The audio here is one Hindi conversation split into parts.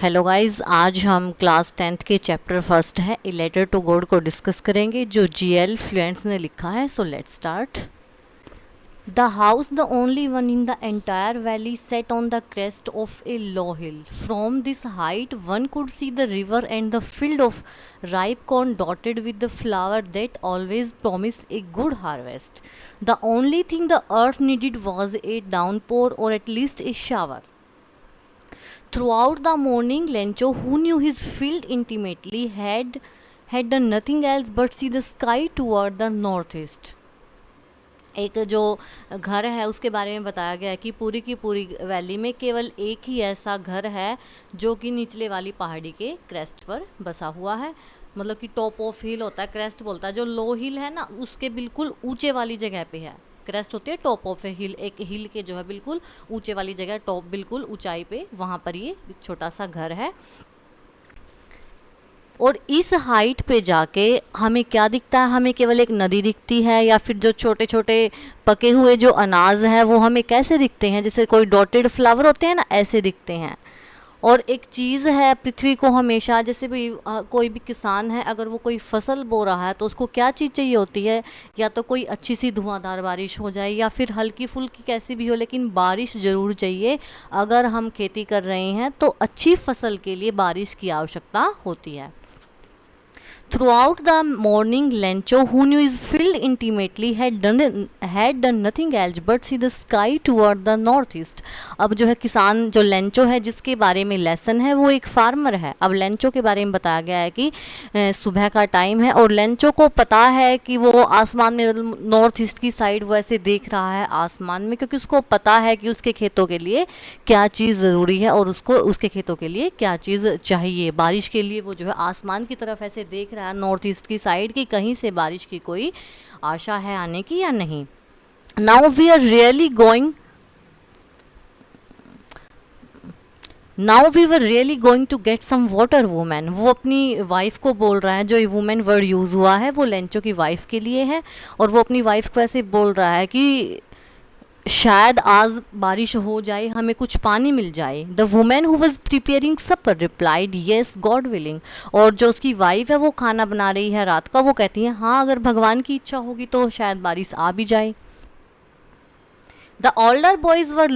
हेलो गाइस, आज हम क्लास 10th के चैप्टर फर्स्ट है ए लेटर टू गॉड को डिस्कस करेंगे जो जीएल फ्लुएंट्स ने लिखा है। So let's start. The house, the only one in the entire valley, set on the crest of A low hill. From this height one could see the river and the field of ripe corn dotted with the flower that always promised a good harvest. The only thing the earth needed was a downpour, or at least a shower. Throughout the morning, Lencho, who knew his field intimately, had done nothing else but see the sky toward the northeast. एक जो घर है उसके बारे में बताया गया है कि पूरी की पूरी वैली में केवल एक ही ऐसा घर है जो कि निचले वाली पहाड़ी के क्रेस्ट पर बसा हुआ है। मतलब कि टॉप ऑफ हिल होता है, क्रेस्ट बोलता है। जो लो हिल है ना, उसके बिल्कुल ऊंचे वाली जगह पे है। क्रेस्ट होती है टॉप ऑफ ए हिल, एक हिल के जो है बिल्कुल ऊंचे वाली जगह, टॉप बिल्कुल ऊंचाई पे, वहाँ पर ये छोटा सा घर है। और इस हाइट पे जाके हमें क्या दिखता है? हमें केवल एक नदी दिखती है, या फिर जो छोटे छोटे पके हुए जो अनाज हैं वो हमें कैसे दिखते हैं? जैसे कोई डॉटेड फ्लावर होते हैं ना, ऐसे दिखते हैं। और एक चीज़ है पृथ्वी को हमेशा, जैसे भी कोई भी किसान है, अगर वो कोई फसल बो रहा है तो उसको क्या चीज़ चाहिए होती है? या तो कोई अच्छी सी धुआंधार बारिश हो जाए, या फिर हल्की फुल्की कैसी भी हो, लेकिन बारिश ज़रूर चाहिए। अगर हम खेती कर रहे हैं तो अच्छी फसल के लिए बारिश की आवश्यकता होती है। Throughout the morning, Lencho, who knew his field intimately, had done nothing else but see the sky toward the northeast. अब जो है किसान, जो लेंचो है जिसके बारे में लेसन है, वो एक फार्मर है। अब लेंचो के बारे में बताया गया है कि सुबह का टाइम है और लेंचो को पता है कि वो आसमान में, नॉर्थ ईस्ट की साइड वो ऐसे देख रहा है आसमान में, क्योंकि उसको पता है कि उसके खेतों के लिए क्या चीज़ ज़रूरी है और उसको उसके खेतों के लिए क्या चीज़ चाहिए। बारिश के लिए वो जो है आसमान की तरफ ऐसे देख रहा है, नॉर्थ ईस्ट की साइड, की कहीं से बारिश की कोई आशा है आने की या नहीं। Now we are really going now we were really going to get some water women. वो अपनी वाइफ को बोल रहा है, जो ये वुमेन वर्ड यूज़ हुआ है वो लेंचो की वाइफ के लिए है, और वो अपनी वाइफ को ऐसे बोल रहा है कि शायद आज बारिश हो जाए, हमें कुछ पानी मिल जाए। The women who was preparing supper replied yes God willing. और जो उसकी वाइफ है वो खाना बना रही है रात का, वो कहती है हाँ, अगर भगवान की इच्छा होगी तो शायद बारिश आ भी जाए। The older boys were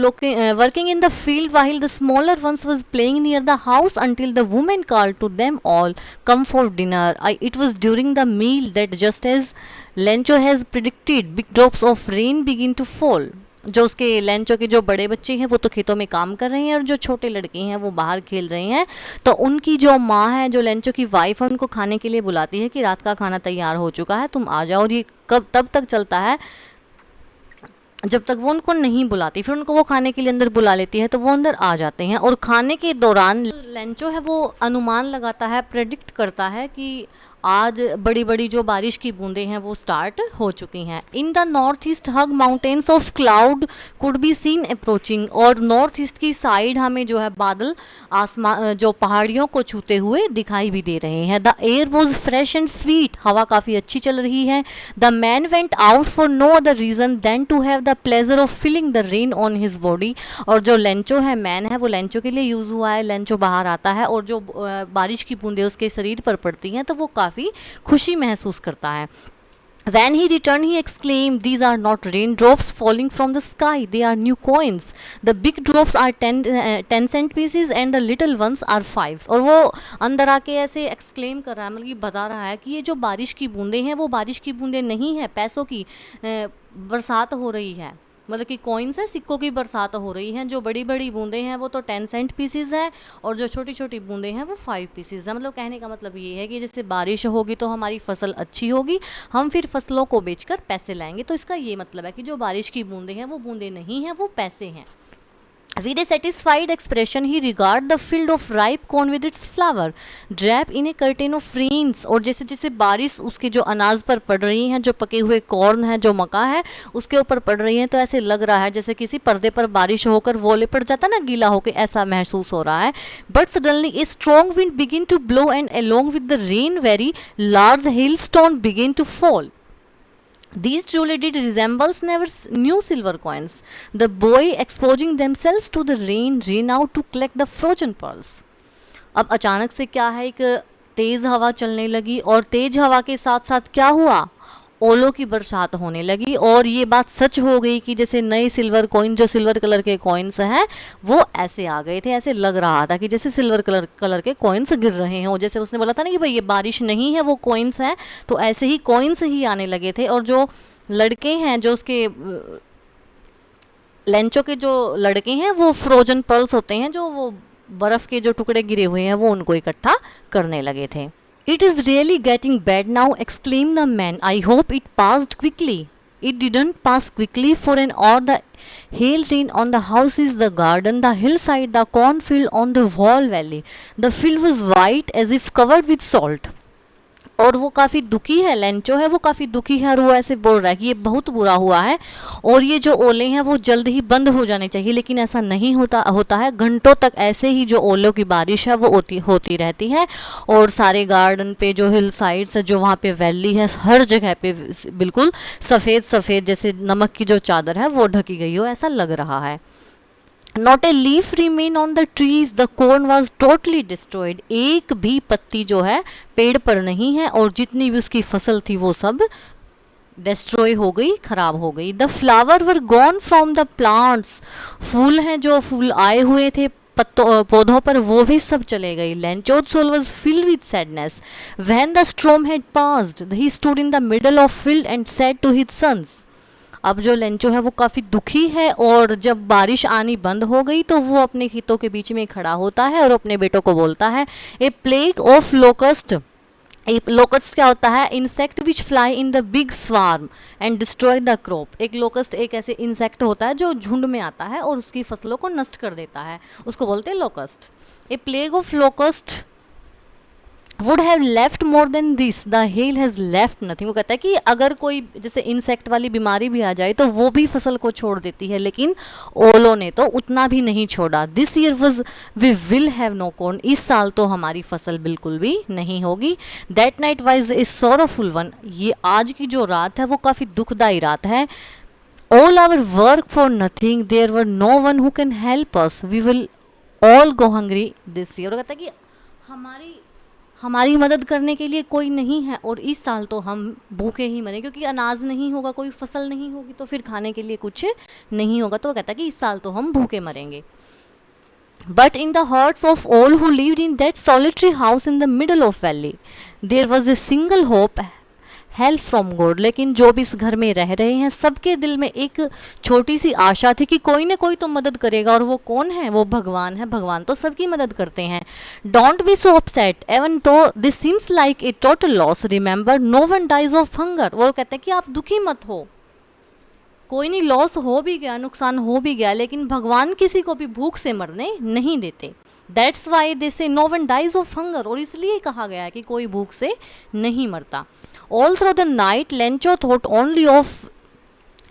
working in the field while the smaller ones was playing near the house until the woman called to them all, come for dinner. It was during the meal that, just as Lencho has predicted, big drops of rain begin to fall. जो उसके लेंचो के जो बड़े बच्चे हैं वो तो खेतों में काम कर रहे हैं, और जो छोटे लड़के हैं वो बाहर खेल रहे हैं। तो उनकी जो माँ है, जो लेंचो की वाइफ है, उनको खाने के लिए बुलाती है कि रात का खाना तैयार हो चुका है, तुम आ जाओ। और ये कब तब तक चलता है जब तक वो उनको नहीं बुलाती। फिर उनको वो खाने के लिए अंदर बुला लेती है तो वो अंदर आ जाते हैं। और खाने के दौरान लेंचो है वो अनुमान लगाता है, प्रेडिक्ट करता है कि आज बड़ी बड़ी जो बारिश की बूंदें हैं वो स्टार्ट हो चुकी हैं। In the north east hug mountains of cloud could be seen approaching. और नॉर्थ ईस्ट की साइड हमें जो है बादल आसमान, जो पहाड़ियों को छूते हुए दिखाई भी दे रहे हैं। The air was fresh and sweet. हवा काफ़ी अच्छी चल रही है। The man went out for no other reason than to have the pleasure of feeling the rain on his body. और जो लेंचो है, मैन है, वो लेंचो के लिए यूज़ हुआ है। लेंचो बाहर आता है और जो बारिश की बूंदें उसके शरीर पर पड़ती हैं तो वो काफ़ी खुशी महसूस करता है। When he returned, he exclaimed, "These are not raindrops falling from the sky; they are new coins. The big drops are 10 cent pieces, and the little ones are fives." और वो अंदर आके ऐसे एक्सक्लेम कर रहा है, मतलब कि बता रहा है कि ये जो बारिश की बूंदें हैं वो बारिश की बूंदें नहीं है, पैसों की बरसात हो रही है। मतलब कि कॉइन्स है, सिक्कों की बरसात हो रही हैं। जो बड़ी बड़ी बूंदें हैं वो तो 10 cent पीसीज हैं, और जो छोटी छोटी बूंदें हैं वो 5 पीसीज हैं। मतलब कहने का मतलब ये है कि जैसे बारिश होगी तो हमारी फसल अच्छी होगी, हम फिर फसलों को बेचकर पैसे लाएंगे। तो इसका ये मतलब है कि जो बारिश की बूंदें हैं वो बूंदें नहीं हैं, वो पैसे हैं। With a satisfied expression, he regarded the field of ripe corn with its flower, draped in a curtain of rains. और जैसे जैसे बारिश उसके जो अनाज पर पड़ रही हैं, जो पके हुए कॉर्न है, जो मका है, उसके ऊपर पड़ रही हैं, तो ऐसे लग रहा है जैसे किसी पर्दे पर बारिश होकर वो लिपट जाता ना, गीला होकर, ऐसा महसूस हो रहा है। But suddenly a strong wind began to blow, and along with the rain, very large hailstones began to fall. These truly did resemble never new silver coins. The boy, exposing themselves to the rain, ran out to collect the frozen pearls. अब अचानक से क्या है, एक तेज़ हवा चलने लगी और तेज हवा के साथ साथ क्या हुआ, ओलों की बरसात होने लगी। और ये बात सच हो गई कि जैसे नए सिल्वर कॉइन, जो सिल्वर कलर के कॉइन्स हैं वो ऐसे आ गए थे, ऐसे लग रहा था कि जैसे सिल्वर कलर के कॉइन्स गिर रहे हैं। और जैसे उसने बोला था ना कि भाई ये बारिश नहीं है, वो कॉइन्स हैं, तो ऐसे ही कॉइन्स ही आने लगे थे। और जो लड़के हैं, जो उसके लेंचो के जो लड़के हैं, वो फ्रोजन पर्ल्स होते हैं, जो वो बर्फ़ के जो टुकड़े गिरे हुए हैं वो उनको इकट्ठा करने लगे थे। It is really getting bad now, exclaimed the man. I hope it passed quickly. It didn't pass quickly for an hour. The hail rain on the houses, the garden, the hillside, the cornfield on the whole valley. The field was white as if covered with salt. और वो काफ़ी दुखी है, लेंचो है वो काफ़ी दुखी है और वो ऐसे बोल रहा है कि ये बहुत बुरा हुआ है और ये जो ओले हैं वो जल्द ही बंद हो जाने चाहिए, लेकिन ऐसा नहीं होता है। घंटों तक ऐसे ही जो ओलों की बारिश है वो होती रहती है और सारे गार्डन पे, जो हिल साइड्स है, जो वहाँ पे वैली है, हर जगह पे बिल्कुल सफ़ेद सफ़ेद जैसे नमक की जो चादर है वो ढकी गई हो, ऐसा लग रहा है। Not a leaf remain on the trees, the corn was totally destroyed. एक भी पत्ती जो है पेड़ पर नहीं है और जितनी भी उसकी फसल थी वो सब डिस्ट्रॉय हो गई, खराब हो गई। The flower were gone from the plants, फूल हैं, जो फूल आए हुए थे पौधों पर वो भी सब चले गए। लेंचो's soul was filled with sadness. When the storm had passed, he stood in the middle of field and said to his sons. अब जो लेंचो है वो काफ़ी दुखी है और जब बारिश आनी बंद हो गई तो वो अपने खेतों के बीच में खड़ा होता है और अपने बेटों को बोलता है, ए प्लेग ऑफ लोकस्ट। लोकस्ट क्या होता है, insect which fly in the big swarm and destroy the crop. एक लोकस्ट एक ऐसे इंसेक्ट होता है जो झुंड में आता है और उसकी फसलों को नष्ट कर देता है, उसको बोलते हैं locust. A plague of locust would have left more than this, the hail has left nothing। वो कहता है कि अगर कोई जैसे इंसेक्ट वाली बीमारी भी आ जाए तो वो भी फसल को छोड़ देती है, लेकिन ओलों ने तो उतना भी नहीं छोड़ा। This year was we will have no corn, इस साल तो हमारी फसल बिल्कुल भी नहीं होगी। That night was a sorrowful one, ये आज की जो रात है वो काफ़ी दुखदाई रात है। All our work for nothing, there were no one who can help us, we will all go hungry this year. कहता है कि हमारी मदद करने के लिए कोई नहीं है और इस साल तो हम भूखे ही मरेंगे, क्योंकि अनाज नहीं होगा, कोई फसल नहीं होगी तो फिर खाने के लिए कुछ नहीं होगा। तो वो कहता है कि इस साल तो हम भूखे मरेंगे। But in the hearts of all who lived in that solitary house in the middle of valley there was a single hope, help from God. लेकिन जो भी इस घर में रह रहे हैं सबके दिल में एक छोटी सी आशा थी कि कोई ना कोई तो मदद करेगा, और वो कौन है, वो भगवान है। भगवान तो सबकी मदद करते हैं। Don't be so upset even though this seems like a total loss, remember no one dies of hunger. वो कहते हैं कि आप दुखी मत हो, कोई नहीं, लॉस हो भी गया, नुकसान हो भी गया, लेकिन भगवान किसी को भी भूख से मरने नहीं देते। That's why they say no one dies of hunger, और इसलिए कहा गया है कि कोई भूख से नहीं मरता। All through the night Lencho thought only of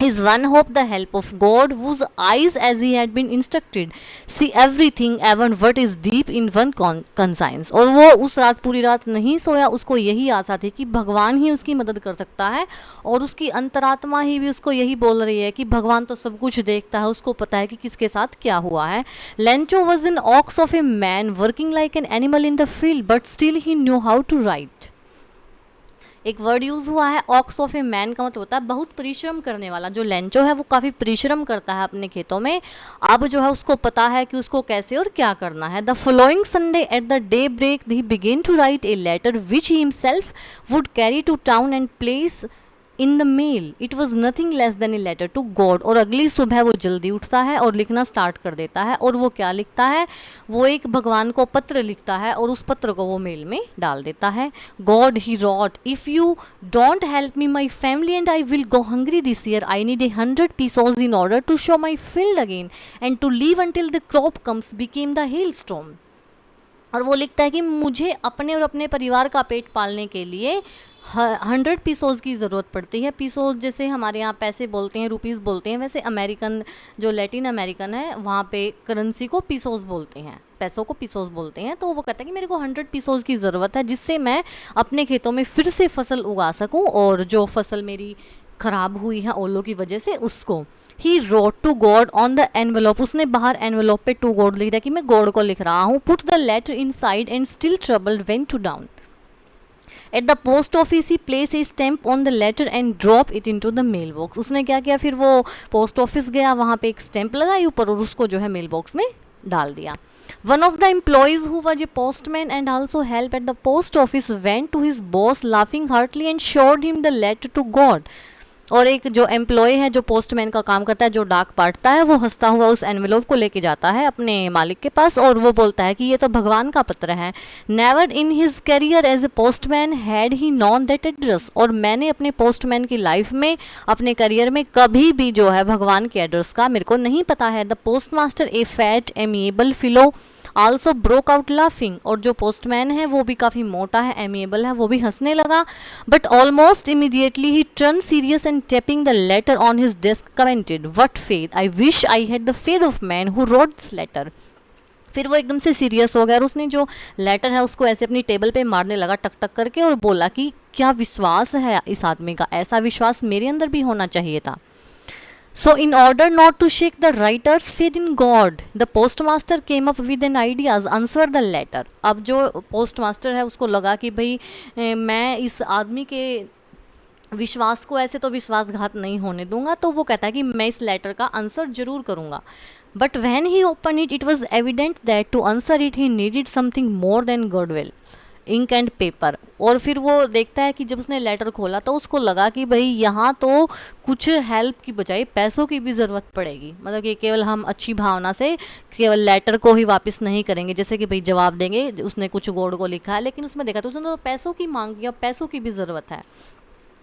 his one hope, the help of God, whose eyes as he had been instructed see everything even what is deep in one conscience। और वो उस रात पूरी रात नहीं सोया, उसको यही आशा थी कि भगवान ही उसकी मदद कर सकता है, और उसकी अंतरात्मा ही भी उसको यही बोल रही है कि भगवान तो सब कुछ देखता है, उसको पता है कि किसके साथ क्या हुआ है। Lencho was an ox of a man working like an animal in the field but still he knew how to write. एक वर्ड यूज़ हुआ है ऑक्स ऑफ ए मैन, का मतलब होता है बहुत परिश्रम करने वाला। जो लेंचो है वो काफ़ी परिश्रम करता है अपने खेतों में, अब जो है उसको पता है कि उसको कैसे और क्या करना है। The following Sunday at the day break he began to write a letter which he himself would carry to town and place in the mail. It was nothing less than a letter to God. और अगली सुबह वो जल्दी उठता है और लिखना स्टार्ट कर देता है, और वो क्या लिखता है, वो एक भगवान को पत्र लिखता है और उस पत्र को वो मेल में डाल देता है। God he wrote, if you don't help me my family and I will go hungry this year, I need 100 pesos in order to sow my field again and to live until the crop comes became the hailstorm. और वो लिखता है कि मुझे अपने और अपने परिवार का पेट पालने के लिए 100 पीसोज़ की ज़रूरत पड़ती है। पीसोज़ जैसे हमारे यहाँ पैसे बोलते हैं, रुपीज़ बोलते हैं, वैसे अमेरिकन जो लैटिन अमेरिकन है वहाँ पे करेंसी को पीसोज़ बोलते हैं, पैसों को पीसोज़ बोलते हैं। तो वो कहता है कि मेरे को 100 पीसोज़ की ज़रूरत है जिससे मैं अपने खेतों में फिर से फसल उगा सकूँ और जो फसल मेरी खराब हुई है ओलो की वजह से उसको। He wrote to God on the envelope, उसने बाहर एनवेलोप पे टू गॉड लिख दिया कि मैं गॉड को लिख रहा हूँ। Put the letter inside and still trouble went to down at the post office. He place a stamp on the letter and drop it into the mail box. उसने क्या किया, फिर वो पोस्ट ऑफिस गया, वहाँ पे एक स्टैम्प लगाई ऊपर और उसको जो है मेल बॉक्स में डाल दिया। One of the employees who was a postman and also helped at the post office went to his boss laughing heartily and showed him the letter to God। और एक जो एम्प्लॉय है जो पोस्टमैन का काम करता है, जो डाक बांटता है, वो हंसता हुआ उस एनवेलोप को लेके जाता है अपने मालिक के पास और वो बोलता है कि ये तो भगवान का पत्र है। Never in his career as a postman had he known that address. और मैंने अपने पोस्टमैन की लाइफ में, अपने करियर में कभी भी जो है भगवान के एड्रेस का मेरे को नहीं पता है। The post master a fat amiable fellow also broke out laughing. और जो पोस्टमैन है वो भी काफ़ी मोटा है, एमिएबल है, वो भी हंसने लगा। But almost immediately he turn serious and tapping the letter on his desk commented, what faith, I wish I had the faith of man who wrote this letter. फिर वो एकदम से सीरियस हो गया और उसने जो लेटर है उसको ऐसे अपनी टेबल पे मारने लगा टक टक करके और बोला कि क्या विश्वास है इस आदमी का, ऐसा विश्वास मेरे अंदर भी होना चाहिए था। So in order not to shake the writer's faith in God, the postmaster came up with an idea, answer the letter। अब जो पोस्टमास्टर है उसको लगा कि भाई मैं इस आदमी के विश्वास को ऐसे तो विश्वासघात नहीं होने दूंगा, तो वो कहता है कि मैं इस लेटर का आंसर जरूर करूंगा। But when he open it, it was evident that to answer it he needed something more than goodwill, ink and paper. और फिर वो देखता है कि जब उसने लेटर खोला तो उसको लगा कि भाई यहाँ तो कुछ हेल्प की बजाय पैसों की भी ज़रूरत पड़ेगी। मतलब कि केवल हम अच्छी भावना से केवल लेटर को ही वापस नहीं करेंगे, जैसे कि भाई जवाब देंगे, उसने कुछ गॉड को लिखा है, लेकिन उसमें देखा तो उसने तो पैसों की मांग किया, पैसों की भी ज़रूरत है।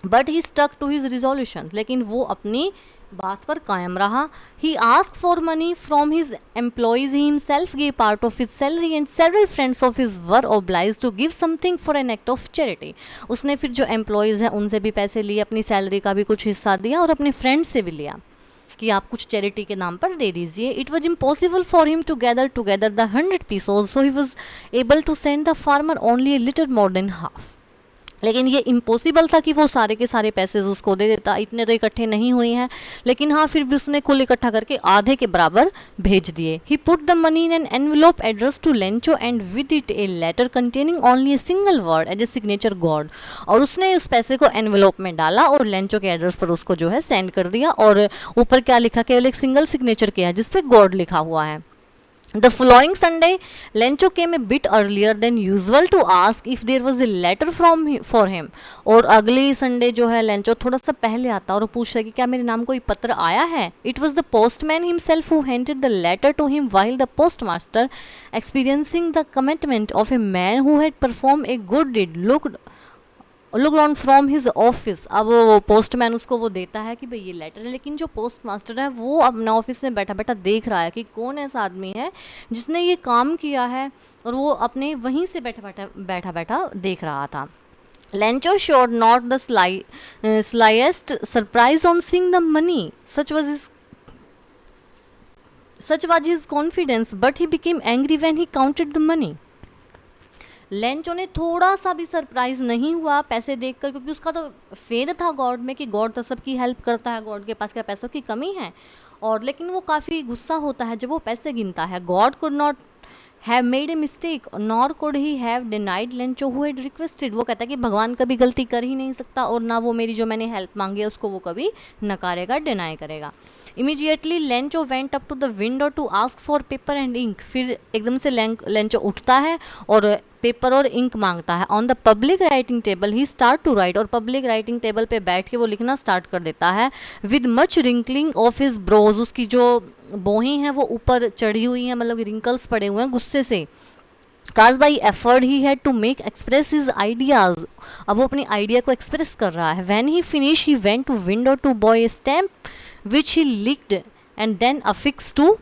But he stuck to his resolution, लेकिन वो अपनी बात पर कायम रहा। He ask for money from his employees, he himself give part of his salary and several friends of his were obliged to give something for an act of charity. उसने फिर जो एम्प्लॉयज़ हैं उनसे भी पैसे लिए, अपनी सैलरी का भी कुछ हिस्सा दिया और अपने फ्रेंड्स से भी लिया कि आप कुछ चैरिटी के नाम पर दे दीजिए। It was impossible for him to gather together the 100 pesos, so he was able to send the farmer only a little more than half. लेकिन ये इम्पॉसिबल था कि वो सारे के सारे पैसे उसको दे देता, इतने तो इकट्ठे नहीं हुए हैं, लेकिन हाँ फिर भी उसने कुल इकट्ठा करके आधे के बराबर भेज दिए। He put the money in an envelope address to Lencho and with it a letter containing only a single word as a signature God. और उसने उस पैसे को एनवेलोप में डाला और लेंचो के एड्रेस पर उसको जो है सेंड कर दिया और ऊपर क्या लिखा, केवल एक सिंगल सिग्नेचर किया है जिसपे गॉड लिखा हुआ है। The following Sunday, Lencho came a bit earlier than usual to ask if there was a letter for him। और अगली संडे जो है लेंचो थोड़ा सा पहले आता और पूछ रहा कि क्या मेरे नाम कोई पत्र आया है। It was the postman himself who handed the letter to him while the postmaster, experiencing the commitment of a man who had performed a good deed, look on from his office. अब वो पोस्टमैन उसको वो देता है कि भाई ये लेटर है, लेकिन जो पोस्ट मास्टर है वो अपने ऑफिस में बैठा बैठा देख रहा है कि कौन ऐसा आदमी है जिसने ये काम किया है, और वो अपने वहीं से बैठा बैठा देख रहा था। Lencho showed not the slightest surprise on seeing the money. Such was his confidence, but he became angry when he counted the money। Lencho ने थोड़ा सा भी सरप्राइज नहीं हुआ पैसे देखकर, क्योंकि उसका तो फेथ था गॉड में कि गॉड तो सबकी हेल्प करता है, गॉड के पास क्या पैसों की कमी है। और लेकिन वो काफ़ी गुस्सा होता है जब वो पैसे गिनता है। God could not have made a mistake nor could he have denied Lencho who had requested. वो कहता है कि भगवान कभी गलती कर ही नहीं सकता और ना वो मेरी जो मैंने हेल्प मांगी है उसको वो कभी नकारेगा, डिनाई करेगा। Immediately Lencho went up to the window to ask for paper and ink. फिर एकदम से लेंचो उठता है और पेपर और इंक मांगता है। On the public writing table he start to write. और पब्लिक राइटिंग टेबल पे बैठ के वो लिखना स्टार्ट कर देता है। With much wrinkling of his brows, उसकी जो बोही हैं वो ऊपर चढ़ी हुई हैं, मतलब रिंकल्स पड़े हुए हैं गुस्से से। Cause by effort he had to make express his ideas. अब वो अपनी आइडिया को एक्सप्रेस कर रहा है। When he finish he went to window to buy a stamp which he licked and then affix to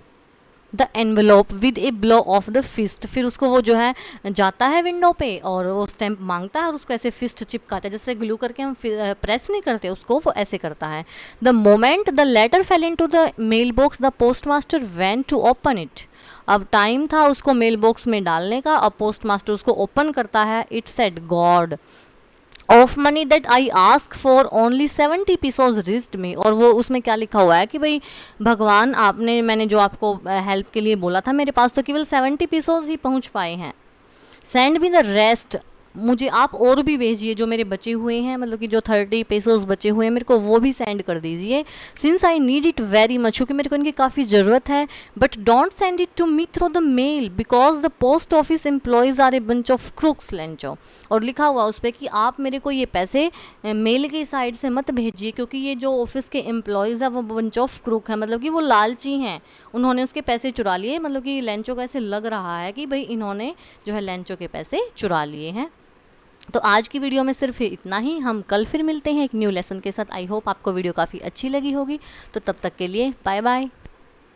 the envelope with a blow of the fist. फिर उसको वो जो है जाता है विंडो पे और वो स्टैम्प मांगता है और उसको ऐसे फिस्ट चिपकाता है, जैसे ग्लू करके हम प्रेस नहीं करते उसको, वो ऐसे करता है। The moment the letter fell in to the mail box the post master went to open it. अब टाइम था उसको मेल बॉक्स में डालने का, अब पोस्ट मास्टर उसको ओपन करता है। It said God of money that I ask for only 70 pesos reached me. और वो उसमें क्या लिखा हुआ है कि भाई भगवान आपने, मैंने जो आपको हेल्प के लिए बोला था, मेरे पास तो केवल 70 पीसोज ही पहुंच पाए हैं। सेंड मी द रेस्ट, मुझे आप और भी भेजिए जो मेरे बचे हुए हैं, मतलब कि जो 30 पेसोस बचे हुए हैं मेरे को वो भी सेंड कर दीजिए। Since I need it very much, क्योंकि मेरे को इनकी काफ़ी ज़रूरत है। But don't send it to me through the mail because the post office employees are a bunch of crooks Lencho. और लिखा हुआ उस पर कि आप मेरे को ये पैसे मेल की साइड से मत भेजिए, क्योंकि ये जो ऑफिस के एम्प्लॉयज़ है वो बंच ऑफ क्रूक है, मतलब कि वो लालची हैं, उन्होंने उसके पैसे चुरा लिए। मतलब कि लेंचो को ऐसे लग रहा है कि भाई इन्होंने जो है लेंचो के पैसे चुरा लिए हैं। तो आज की वीडियो में सिर्फ इतना ही। हम कल फिर मिलते हैं एक न्यू लेसन के साथ। आई होप आपको वीडियो काफ़ी अच्छी लगी होगी। तो तब तक के लिए बाय बाय।